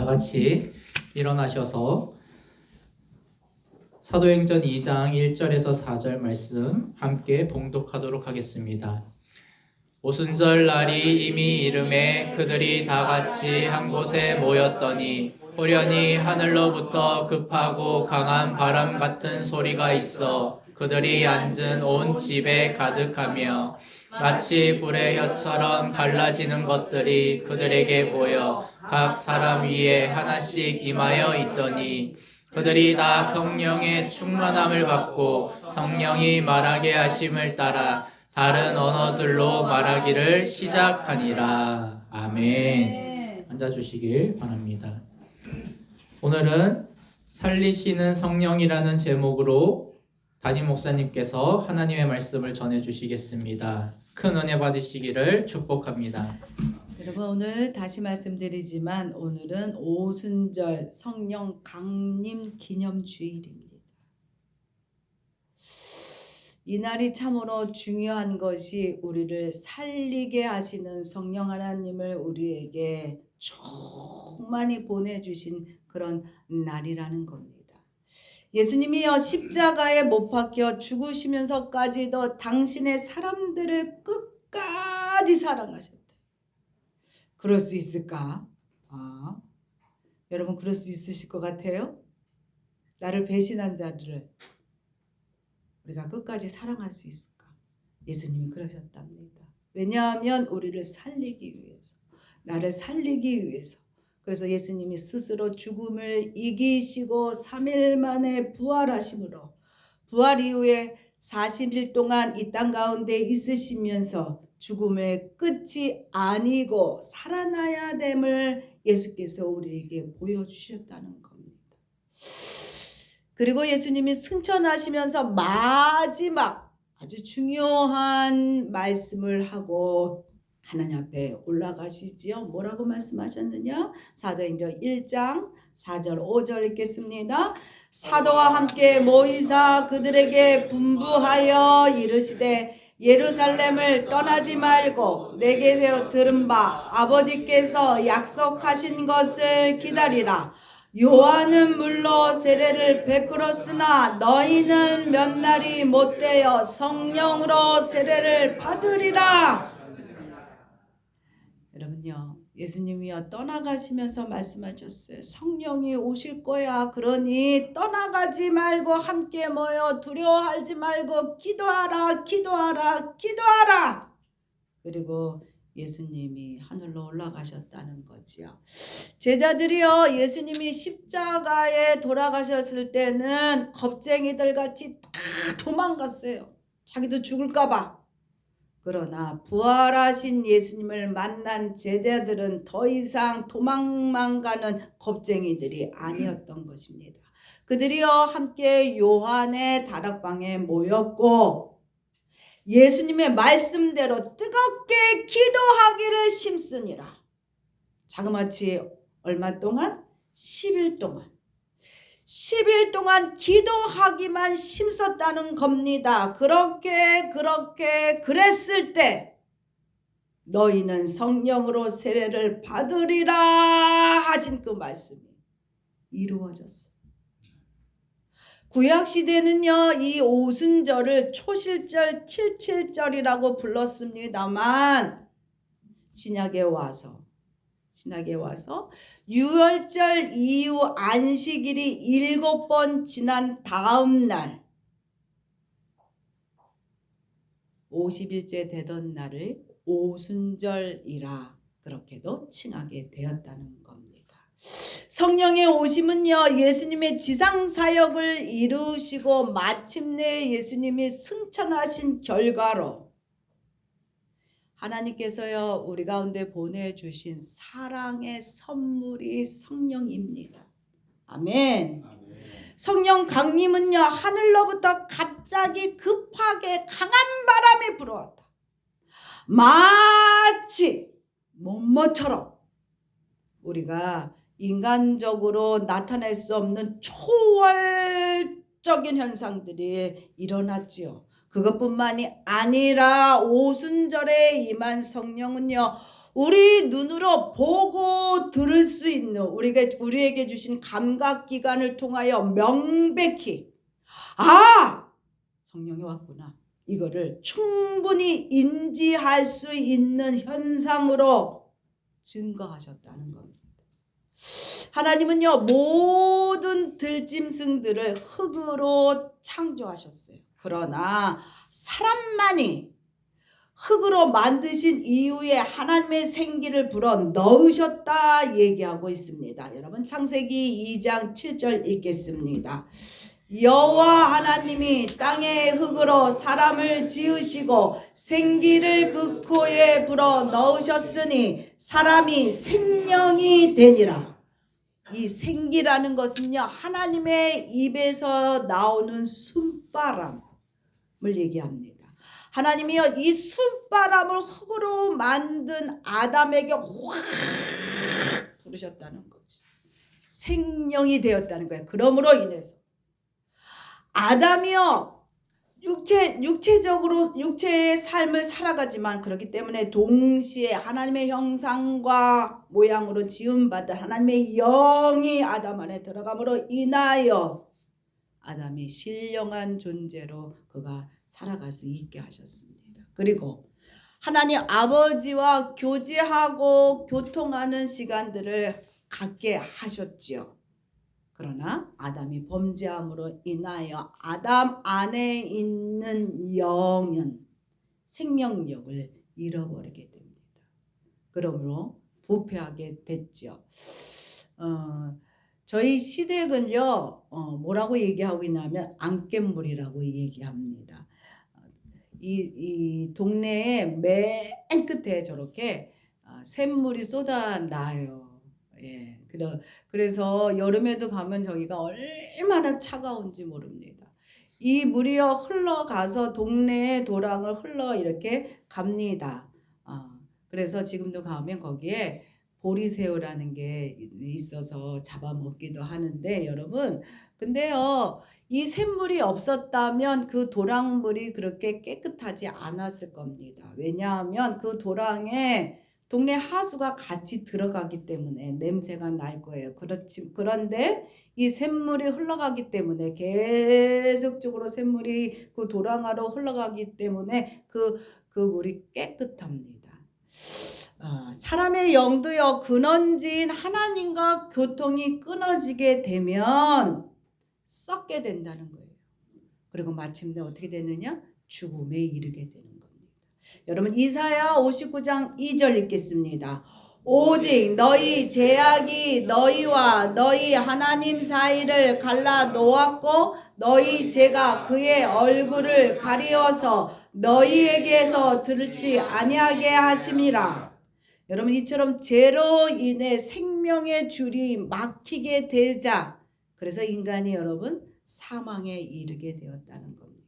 다 같이 일어나셔서 사도행전 2장 1절에서 4절 말씀 함께 봉독하도록 하겠습니다. 오순절 날이 이미 이름에 그들이 다 같이 한 곳에 모였더니 호련히 하늘로부터 급하고 강한 바람 같은 소리가 있어 그들이 앉은 온 집에 가득하며 마치 불의 혀처럼 갈라지는 것들이 그들에게 보여 각 사람 위에 하나씩 임하여 있더니 그들이 다 성령의 충만함을 받고 성령이 말하게 하심을 따라 다른 언어들로 말하기를 시작하니라. 아멘. 앉아주시길 바랍니다. 오늘은 살리시는 성령이라는 제목으로 담임 목사님께서 하나님의 말씀을 전해주시겠습니다. 큰 은혜 받으시기를 축복합니다. 여러분, 오늘 다시 말씀드리지만 오늘은 오순절 성령 강림 기념주일입니다. 이날이 참으로 중요한 것이 우리를 살리게 하시는 성령 하나님을 우리에게 충만히 보내주신 그런 날이라는 겁니다. 예수님이요 십자가에 못 박혀 죽으시면서까지도 당신의 사람들을 끝까지 사랑하셨다. 그럴 수 있을까? 여러분, 그럴 수 있으실 것 같아요? 나를 배신한 자들을 우리가 끝까지 사랑할 수 있을까? 예수님이 그러셨답니다. 왜냐하면 우리를 살리기 위해서, 나를 살리기 위해서. 그래서 예수님이 스스로 죽음을 이기시고 3일 만에 부활하심으로 부활 이후에 40일 동안 이 땅 가운데 있으시면서 죽음의 끝이 아니고 살아나야 됨을 예수께서 우리에게 보여주셨다는 겁니다. 그리고 예수님이 승천하시면서 마지막 아주 중요한 말씀을 하고 하나님 앞에 올라가시지요. 뭐라고 말씀하셨느냐? 사도행전 1장 4절 5절 읽겠습니다. 사도와 함께 모이사 그들에게 분부하여 이르시되 예루살렘을 떠나지 말고 내게서 들은 바 아버지께서 약속하신 것을 기다리라. 요한은 물로 세례를 베풀었으나 너희는 몇 날이 못되어 성령으로 세례를 받으리라. 여러분요, 예수님이요 떠나가시면서 말씀하셨어요. 성령이 오실 거야. 그러니 떠나가지 말고 함께 모여 두려워하지 말고 기도하라, 기도하라, 기도하라. 그리고 예수님이 하늘로 올라가셨다는 거지요. 제자들이요 예수님이 십자가에 돌아가셨을 때는 겁쟁이들 같이 다 도망갔어요. 자기도 죽을까 봐. 그러나 부활하신 예수님을 만난 제자들은 더 이상 도망만 가는 겁쟁이들이 아니었던 것입니다. 그들이요 함께 요한의 다락방에 모였고 예수님의 말씀대로 뜨겁게 기도하기를 심쓰니라. 자그마치 얼마 동안? 10일 동안. 10일 동안 기도하기만 힘썼다는 겁니다. 그렇게 그랬을 때 너희는 성령으로 세례를 받으리라 하신 그 말씀이 이루어졌어요. 구약시대는요 이 오순절을 초실절 77절이라고 불렀습니다만 신약에 와서 유월절 이후 안식일이 7번 지난 다음 날 50일째 되던 날을 오순절이라 그렇게도 칭하게 되었다는 겁니다. 성령의 오심은요 예수님의 지상사역을 이루시고 마침내 예수님이 승천하신 결과로 하나님께서요 우리 가운데 보내주신 사랑의 선물이 성령입니다. 아멘. 성령 강림은요 하늘로부터 갑자기 급하게 강한 바람이 불어왔다. 마치 몸모처럼 우리가 인간적으로 나타낼 수 없는 초월적인 현상들이 일어났지요. 그것뿐만이 아니라 오순절에 임한 성령은요 우리 눈으로 보고 들을 수 있는 우리에게 주신 감각기관을 통하여 명백히 성령이 왔구나. 이거를 충분히 인지할 수 있는 현상으로 증거하셨다는 겁니다. 하나님은요, 모든 들짐승들을 흙으로 창조하셨어요. 그러나 사람만이 흙으로 만드신 이후에 하나님의 생기를 불어 넣으셨다 얘기하고 있습니다. 여러분 창세기 2장 7절 읽겠습니다. 여호와 하나님이 땅의 흙으로 사람을 지으시고 생기를 그 코에 불어 넣으셨으니 사람이 생명이 되니라. 이 생기라는 것은요, 하나님의 입에서 나오는 숨바람을 얘기합니다. 하나님이요, 이 숨바람을 흙으로 만든 아담에게 확 부르셨다는 거지. 생명이 되었다는 거야. 그러므로 인해서 아담이요, 육체적으로 육체의 삶을 살아가지만 그렇기 때문에 동시에 하나님의 형상과 모양으로 지음받은 하나님의 영이 아담 안에 들어감으로 인하여 아담이 신령한 존재로 그가 살아갈 수 있게 하셨습니다. 그리고 하나님 아버지와 교제하고 교통하는 시간들을 갖게 하셨지요. 그러나 아담이 범죄함으로 인하여 아담 안에 있는 영은 생명력을 잃어버리게 됩니다. 그러므로 부패하게 됐죠. 저희 시댁은요, 뭐라고 얘기하고 있냐면 안갯물이라고 얘기합니다. 이 동네에 맨 끝에 저렇게 샘물이 쏟아나요. 예, 그래서 여름에도 가면 저기가 얼마나 차가운지 모릅니다. 이 물이요 흘러가서 동네의 도랑을 흘러 이렇게 갑니다. 그래서 지금도 가면 거기에 보리새우라는 게 있어서 잡아먹기도 하는데 여러분, 근데요 이 샘물이 없었다면 그 도랑물이 그렇게 깨끗하지 않았을 겁니다. 왜냐하면 그 도랑에 동네 하수가 같이 들어가기 때문에 냄새가 날 거예요. 그런데 이 샘물이 흘러가기 때문에 계속적으로 샘물이 그 도랑으로 흘러가기 때문에 그 물이 깨끗합니다. 사람의 영도요, 근원지인 하나님과 교통이 끊어지게 되면 썩게 된다는 거예요. 그리고 마침내 어떻게 되느냐? 죽음에 이르게 되는 겁니다. 여러분 이사야 59장 2절 읽겠습니다. 오직 너희 죄악이 너희와 너희 하나님 사이를 갈라 놓았고 너희 죄가 그의 얼굴을 가리어서 너희에게서 들지 아니하게 하심이라. 여러분 이처럼 죄로 인해 생명의 줄이 막히게 되자 그래서 인간이 여러분 사망에 이르게 되었다는 겁니다.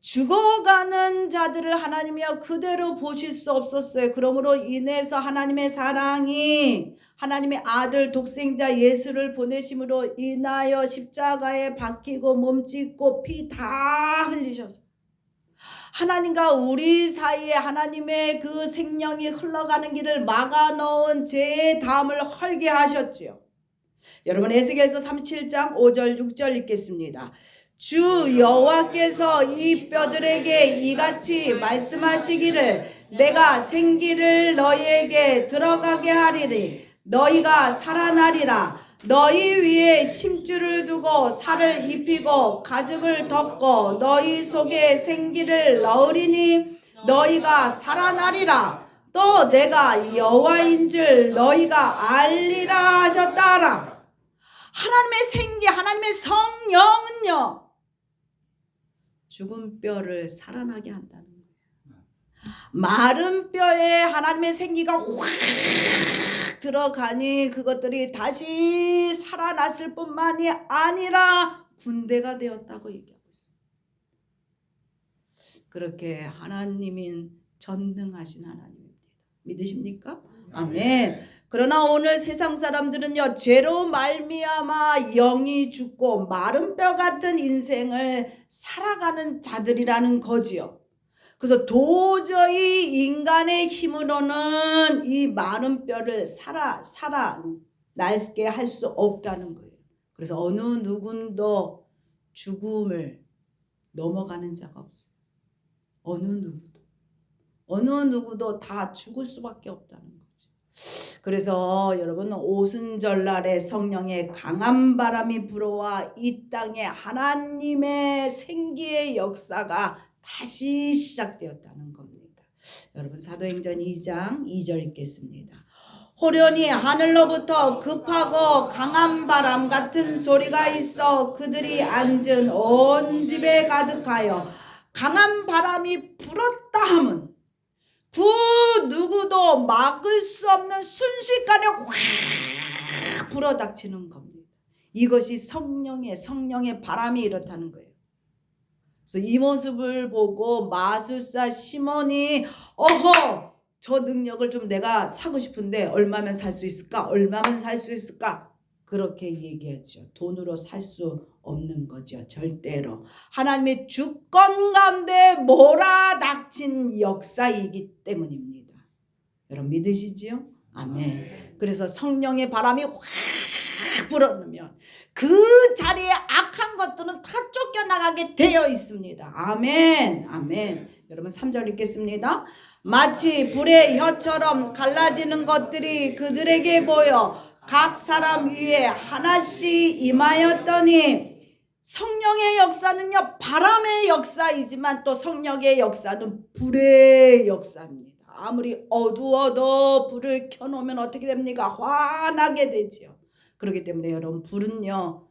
죽어가는 자들을 하나님이여 그대로 보실 수 없었어요. 그러므로 인해서 하나님의 사랑이 하나님의 아들 독생자 예수를 보내심으로 인하여 십자가에 박히고 몸짓고 피 다 흘리셔서 하나님과 우리 사이에 하나님의 그 생명이 흘러가는 길을 막아놓은 죄의 담을 헐게 하셨지요. 여러분 에스겔서 37장 5절 6절 읽겠습니다. 주 여호와께서 이 뼈들에게 이같이 말씀하시기를 내가 생기를 너희에게 들어가게 하리니 너희가 살아나리라. 너희 위에 심줄을 두고 살을 입히고 가죽을 덮고 너희 속에 생기를 넣으리니 너희가 살아나리라. 또 내가 여호와인 줄 너희가 알리라 하셨다라. 하나님의 생기, 하나님의 성령은요 죽은 뼈를 살아나게 한다는 거예요. 마른 뼈에 하나님의 생기가 확 들어가니 그것들이 다시 살아났을 뿐만이 아니라 군대가 되었다고 얘기하고 있어요. 그렇게 하나님인 전능하신 하나님입니다. 믿으십니까? 아멘. 그러나 오늘 세상 사람들은요 죄로 말미암아 영이 죽고 마른 뼈 같은 인생을 살아가는 자들이라는 거지요. 그래서 도저히 인간의 힘으로는 이 많은 뼈를 살아날게 할 수 없다는 거예요. 그래서 어느 누구도 죽음을 넘어가는 자가 없어요. 어느 누구도 다 죽을 수밖에 없다는 거죠. 그래서 여러분 오순절날에 성령의 강한 바람이 불어와 이 땅에 하나님의 생기의 역사가 다시 시작되었다는 겁니다. 여러분 사도행전 2장 2절 읽겠습니다. 호련히 하늘로부터 급하고 강한 바람 같은 소리가 있어 그들이 앉은 온 집에 가득하여 강한 바람이 불었다 함은 그 누구도 막을 수 없는 순식간에 확 불어닥치는 겁니다. 이것이 성령의 바람이 이렇다는 거예요. 그래서 이 모습을 보고 마술사 시몬이 어허 저 능력을 좀 내가 사고 싶은데 얼마면 살 수 있을까? 얼마면 살 수 있을까? 그렇게 얘기했죠. 돈으로 살 수 없는 거죠. 절대로. 하나님의 주권 가운데 몰아닥친 역사이기 때문입니다. 여러분 믿으시지요? 아멘. 그래서 성령의 바람이 확 불어오면 그 자리에 악한 것들은 다 쫓겨나가게 되어 있습니다. 아멘. 아멘. 여러분 3절 읽겠습니다. 마치 불의 혀처럼 갈라지는 것들이 그들에게 보여 각 사람 위에 하나씩 임하였더니 성령의 역사는요 바람의 역사이지만 또 성령의 역사는 불의 역사입니다. 아무리 어두워도 불을 켜놓으면 어떻게 됩니까? 환하게 되지요. 그렇기 때문에 여러분 불은요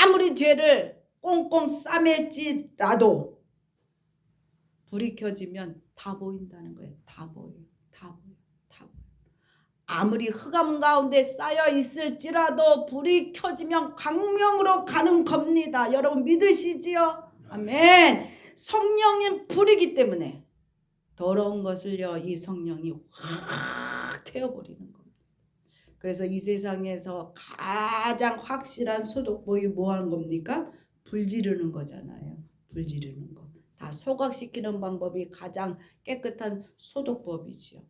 아무리 죄를 꽁꽁 싸맬지라도 불이 켜지면 다 보인다는 거예요. 다 보여요. 아무리 흑암 가운데 쌓여 있을지라도 불이 켜지면 광명으로 가는 겁니다. 여러분 믿으시지요? 아멘. 성령은 불이기 때문에 더러운 것을요 이 성령이 확 태워버리는 겁니다. 그래서 이 세상에서 가장 확실한 소독법이 뭐 하는 겁니까? 불 지르는 거잖아요. 불 지르는 거. 다 소각시키는 방법이 가장 깨끗한 소독법이지요.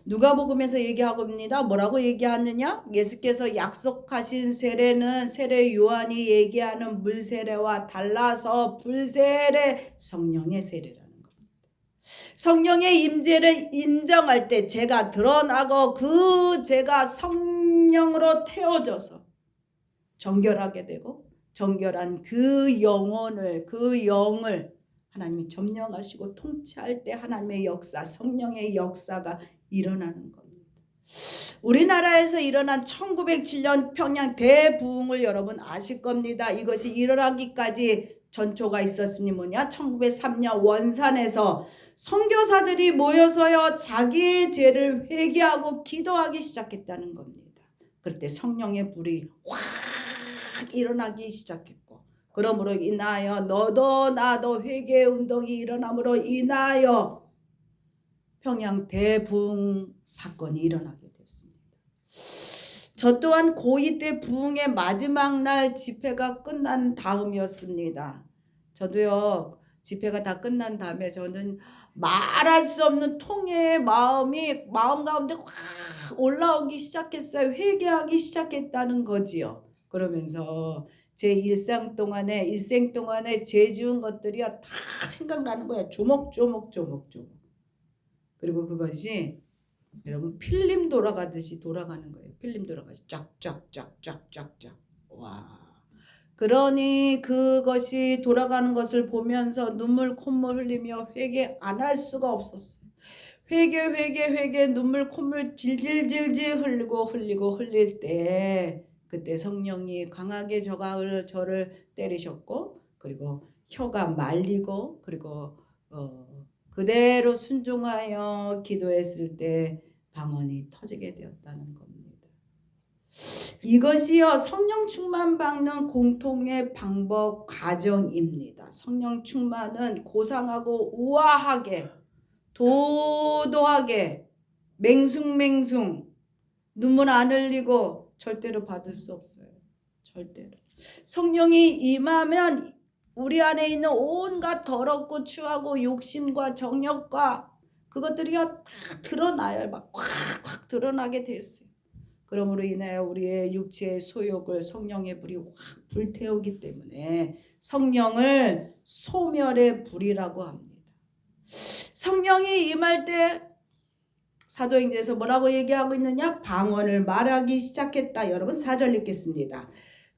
누가복음에서 얘기하고 있습니다. 뭐라고 얘기하느냐? 예수께서 약속하신 세례는 세례 요한이 얘기하는 물 세례와 달라서 불 세례, 성령의 세례라는 겁니다. 성령의 임재를 인정할 때 죄가 드러나고 그 죄가 성령으로 태워져서 정결하게 되고 정결한 그 영혼을 그 영을 하나님이 점령하시고 통치할 때 하나님의 역사, 성령의 역사가 일어나는 겁니다. 우리나라에서 일어난 1907년 평양 대부흥을 여러분 아실 겁니다. 이것이 일어나기까지 전초가 있었으니 뭐냐? 1903년 원산에서 선교사들이 모여서요 자기의 죄를 회개하고 기도하기 시작했다는 겁니다. 그럴 때 성령의 불이 확 일어나기 시작했고 그러므로 인하여 너도 나도 회개 운동이 일어남으로 인하여 평양 대부흥 사건이 일어나게 됐습니다. 저 또한 고2 때 부흥의 마지막 날 집회가 끝난 다음이었습니다. 저도요 집회가 다 끝난 다음에 저는 말할 수 없는 통회의 마음이 마음 가운데 확 올라오기 시작했어요. 회개하기 시작했다는 거지요. 그러면서 제 일생 동안에 죄 지은 것들이 다 생각나는 거예요. 조목조목. 그리고 그것이 여러분 필름 돌아가듯이 돌아가는 거예요. 필름 돌아가듯이 쫙쫙쫙쫙쫙쫙. 와. 그러니 그것이 돌아가는 것을 보면서 눈물 콧물 흘리며 회개 안 할 수가 없었어요. 회개 눈물 콧물 질질질질 흘릴 때 그때 성령이 강하게 저를 때리셨고 그리고 혀가 말리고 그리고 그대로 순종하여 기도했을 때 방언이 터지게 되었다는 겁니다. 이것이요 성령 충만 받는 공통의 방법 과정입니다. 성령 충만은 고상하고 우아하게 도도하게 맹숭맹숭 눈물 안 흘리고 절대로 받을 수 없어요. 절대로. 성령이 임하면 우리 안에 있는 온갖 더럽고 추하고 욕심과 정욕과 그것들이 다 드러나요. 막 확 드러나게 됐어요. 그러므로 인하여 우리의 육체의 소욕을 성령의 불이 확 불태우기 때문에 성령을 소멸의 불이라고 합니다. 성령이 임할 때 사도행전에서 뭐라고 얘기하고 있느냐? 방언을 말하기 시작했다. 여러분 4절 읽겠습니다.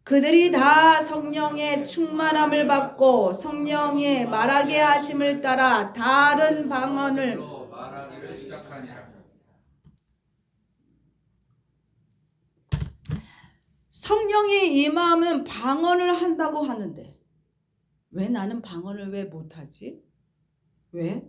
그들이 다 성령의 충만함을 받고 성령의 말하게 하심을 따라 다른 방언을 말하기를 시작하니라. 성령이 임하면 방언을 한다고 하는데 왜 나는 방언을 왜 못하지? 왜?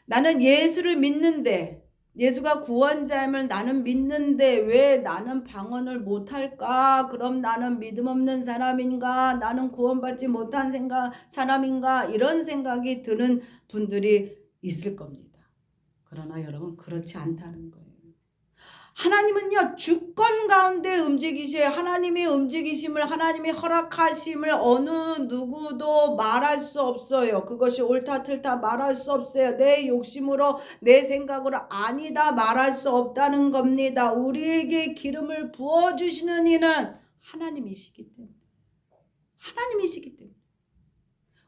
나는 예수를 믿는데 예수가 구원자임을 나는 믿는데 왜 나는 방언을 못할까? 그럼 나는 믿음 없는 사람인가? 나는 구원받지 못한 사람인가? 이런 생각이 드는 분들이 있을 겁니다. 그러나 여러분 그렇지 않다는 거예요. 하나님은요 주권 가운데 움직이셔요. 하나님의 움직이심을 하나님의 허락하심을 어느 누구도 말할 수 없어요. 그것이 옳다 틀다 말할 수 없어요. 내 욕심으로 내 생각으로 아니다 말할 수 없다는 겁니다. 우리에게 기름을 부어주시는 이는 하나님이시기 때문에 하나님이시기 때문에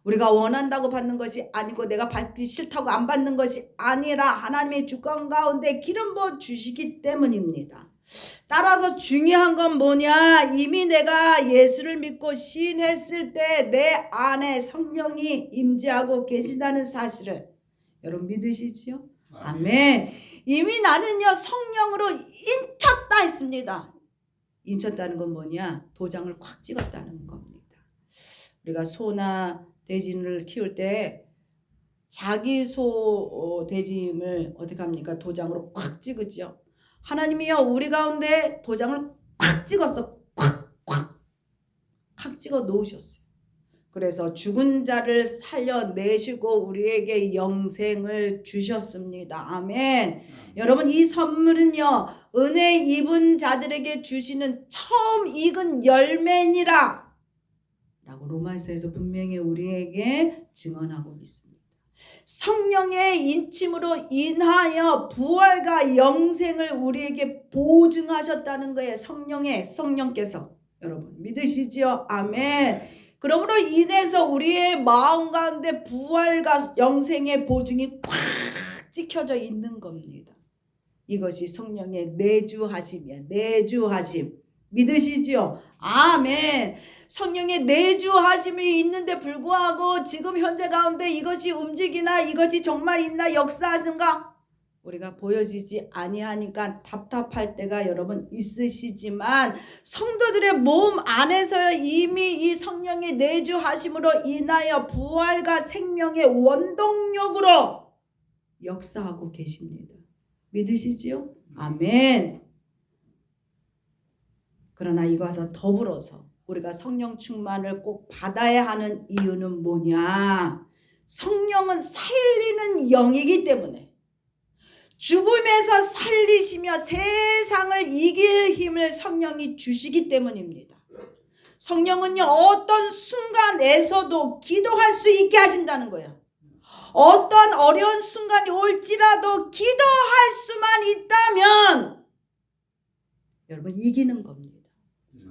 우리가 원한다고 받는 것이 아니고 내가 받기 싫다고 안 받는 것이 아니라 하나님의 주권 가운데 기름 부어 주시기 때문입니다. 따라서 중요한 건 뭐냐? 이미 내가 예수를 믿고 시인했을 때 내 안에 성령이 임재하고 계신다는 사실을 여러분 믿으시지요? 아멘. 이미 나는요 성령으로 인쳤다 했습니다. 인쳤다는 건 뭐냐? 도장을 콱 찍었다는 겁니다. 우리가 소나 돼지를 키울 때 자기 소 돼지임을 어떻게 합니까? 도장으로 꽉 찍으죠. 하나님이요 우리 가운데 도장을 꽉 찍었어. 꽉 찍어 놓으셨어요. 그래서 죽은 자를 살려내시고 우리에게 영생을 주셨습니다. 아멘. 여러분 이 선물은요 은혜 입은 자들에게 주시는 처음 익은 열매니라 라고 로마서에서 분명히 우리에게 증언하고 있습니다. 성령의 인침으로 인하여 부활과 영생을 우리에게 보증하셨다는 거예요. 성령께서 여러분 믿으시지요? 아멘. 그러므로 인해서 우리의 마음 가운데 부활과 영생의 보증이 꽉 찍혀져 있는 겁니다. 이것이 성령의 내주하심이야. 내주하심. 믿으시지요? 아멘. 성령의 내주하심이 있는데 불구하고 지금 현재 가운데 이것이 움직이나 이것이 정말 있나 역사하는가 우리가 보여지지 아니하니까 답답할 때가 여러분 있으시지만 성도들의 몸 안에서 이미 이 성령의 내주하심으로 인하여 부활과 생명의 원동력으로 역사하고 계십니다. 믿으시지요? 아멘. 그러나 이것과 더불어서 우리가 성령 충만을 꼭 받아야 하는 이유는 뭐냐? 성령은 살리는 영이기 때문에 죽음에서 살리시며 세상을 이길 힘을 성령이 주시기 때문입니다. 성령은요 어떤 순간에서도 기도할 수 있게 하신다는 거예요. 어떤 어려운 순간이 올지라도 기도할 수만 있다면 여러분 이기는 겁니다.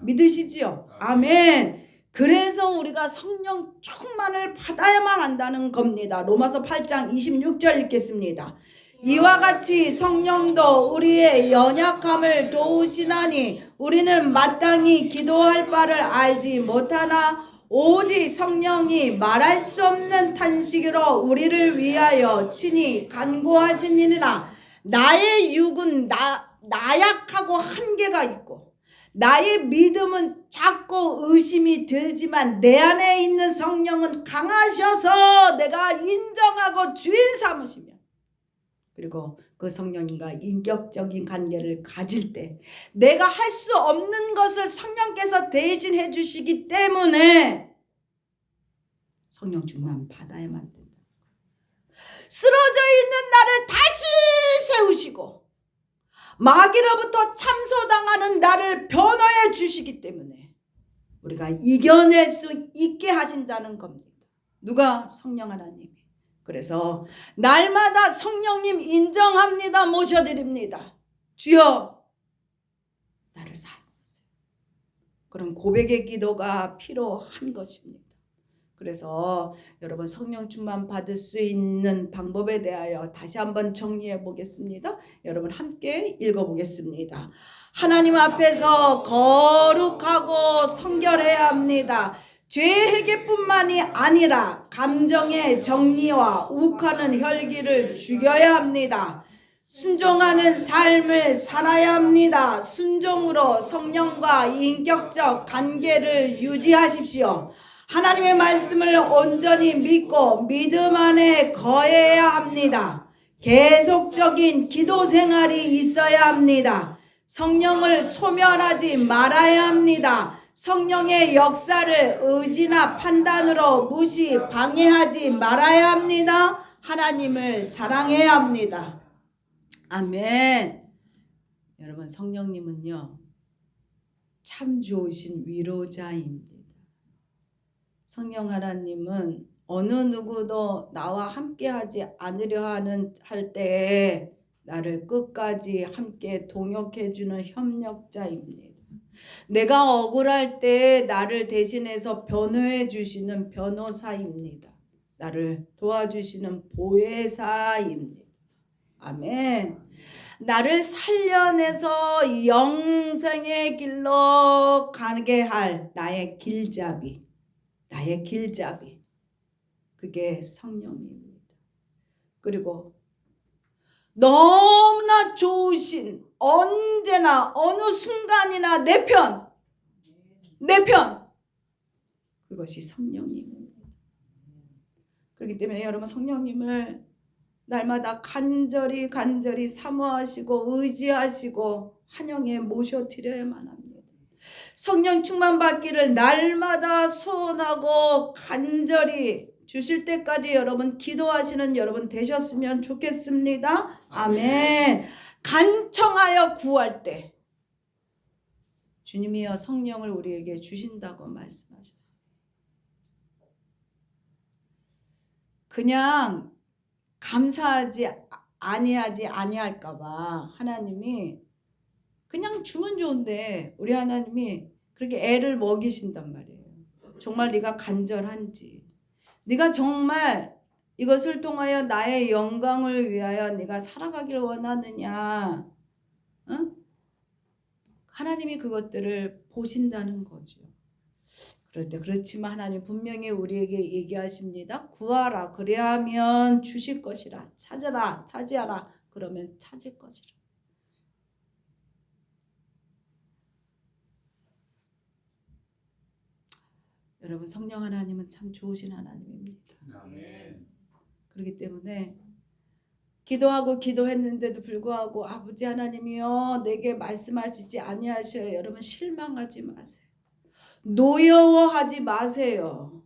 믿으시지요? 아멘. 그래서 우리가 성령 충만을 받아야만 한다는 겁니다. 로마서 8장 26절 읽겠습니다. 이와 같이 성령도 우리의 연약함을 도우시나니 우리는 마땅히 기도할 바를 알지 못하나 오직 성령이 말할 수 없는 탄식으로 우리를 위하여 친히 간구하시니라. 나의 육은 나약하고 한계가 있고 나의 믿음은 작고 의심이 들지만 내 안에 있는 성령은 강하셔서 내가 인정하고 주인 삼으시며 그리고 그 성령님과 인격적인 관계를 가질 때 내가 할 수 없는 것을 성령께서 대신 해주시기 때문에 성령 충만 받아야만 된다. 쓰러져 있는 나를 다시 세우시고 마귀로부터 참소당하는 나를 변호해 주시기 때문에 우리가 이겨낼 수 있게 하신다는 겁니다. 누가? 성령 하나님이. 그래서 날마다 성령님 인정합니다. 모셔드립니다. 주여 나를 사용하세요. 그런 고백의 기도가 필요한 것입니다. 그래서 여러분 성령 충만 받을 수 있는 방법에 대하여 다시 한번 정리해 보겠습니다. 여러분 함께 읽어보겠습니다. 하나님 앞에서 거룩하고 성결해야 합니다. 죄의 회개뿐만이 아니라 감정의 정리와 욱하는 혈기를 죽여야 합니다. 순종하는 삶을 살아야 합니다. 순종으로 성령과 인격적 관계를 유지하십시오. 하나님의 말씀을 온전히 믿고 믿음 안에 거해야 합니다. 계속적인 기도 생활이 있어야 합니다. 성령을 소멸하지 말아야 합니다. 성령의 역사를 의지나 판단으로 무시, 방해하지 말아야 합니다. 하나님을 사랑해야 합니다. 아멘. 여러분 성령님은요 참 좋으신 위로자입니다. 성령 하나님은 어느 누구도 나와 함께하지 않으려 할 때에 나를 끝까지 함께 동역해주는 협력자입니다. 내가 억울할 때 나를 대신해서 변호해 주시는 변호사입니다. 나를 도와주시는 보혜사입니다. 아멘. 나를 살려내서 영생의 길로 가게 할 나의 길잡이. 나의 길잡이. 그게 성령입니다. 그리고 너무나 좋으신 언제나 어느 순간이나 내 편. 그것이 성령님입니다. 그렇기 때문에 여러분 성령님을 날마다 간절히 사모하시고 의지하시고 환영에 모셔드려야만 합니다. 성령 충만 받기를 날마다 소원하고 간절히 주실 때까지 여러분 기도하시는 여러분 되셨으면 좋겠습니다. 아멘. 간청하여 구할 때 주님이여 성령을 우리에게 주신다고 말씀하셨어요. 그냥 감사하지 아니할까 봐 하나님이 그냥 주면 좋은데 우리 하나님이 그렇게 애를 먹이신단 말이에요. 정말 네가 간절한지, 네가 정말 이것을 통하여 나의 영광을 위하여 네가 살아가길 원하느냐, 하나님이 그것들을 보신다는 거죠. 그럴 때 그렇지만 하나님 분명히 우리에게 얘기하십니다. 구하라 그래야 하면 주실 것이라. 찾아라 차지하라 그러면 찾을 것이라. 여러분 성령 하나님은 참 좋으신 하나님입니다. 아멘. 그렇기 때문에 기도했는데도 불구하고 아버지 하나님이여 내게 말씀하시지 아니하셔요. 여러분 실망하지 마세요. 노여워하지 마세요.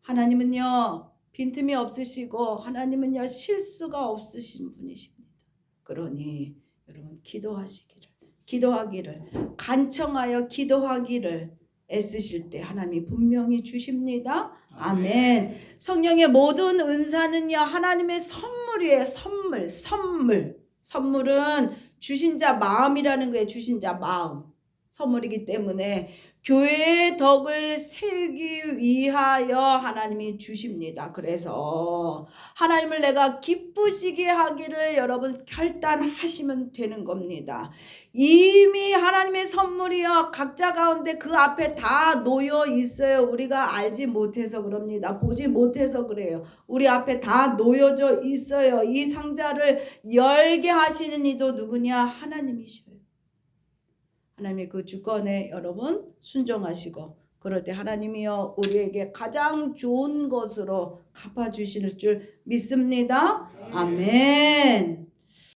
하나님은요 빈틈이 없으시고 하나님은요 실수가 없으신 분이십니다. 그러니 여러분 기도하기를 간청하여 기도하기를 애쓰실 때 하나님이 분명히 주십니다. 아멘. 성령의 모든 은사는요 하나님의 선물이에요. 선물은 주신 자 마음이라는 거예요. 주신 자 마음 선물이기 때문에 교회의 덕을 세우기 위하여 하나님이 주십니다. 그래서 하나님을 내가 기쁘시게 하기를 여러분 결단하시면 되는 겁니다. 이미 하나님의 선물이여 각자 가운데 그 앞에 다 놓여 있어요. 우리가 알지 못해서 그럽니다. 보지 못해서 그래요. 우리 앞에 다 놓여져 있어요. 이 상자를 열게 하시는 이도 누구냐? 하나님이셔요. 하나님의 그 주권에 여러분 순종하시고 그럴 때 하나님이여 우리에게 가장 좋은 것으로 갚아주실 줄 믿습니다. 아멘.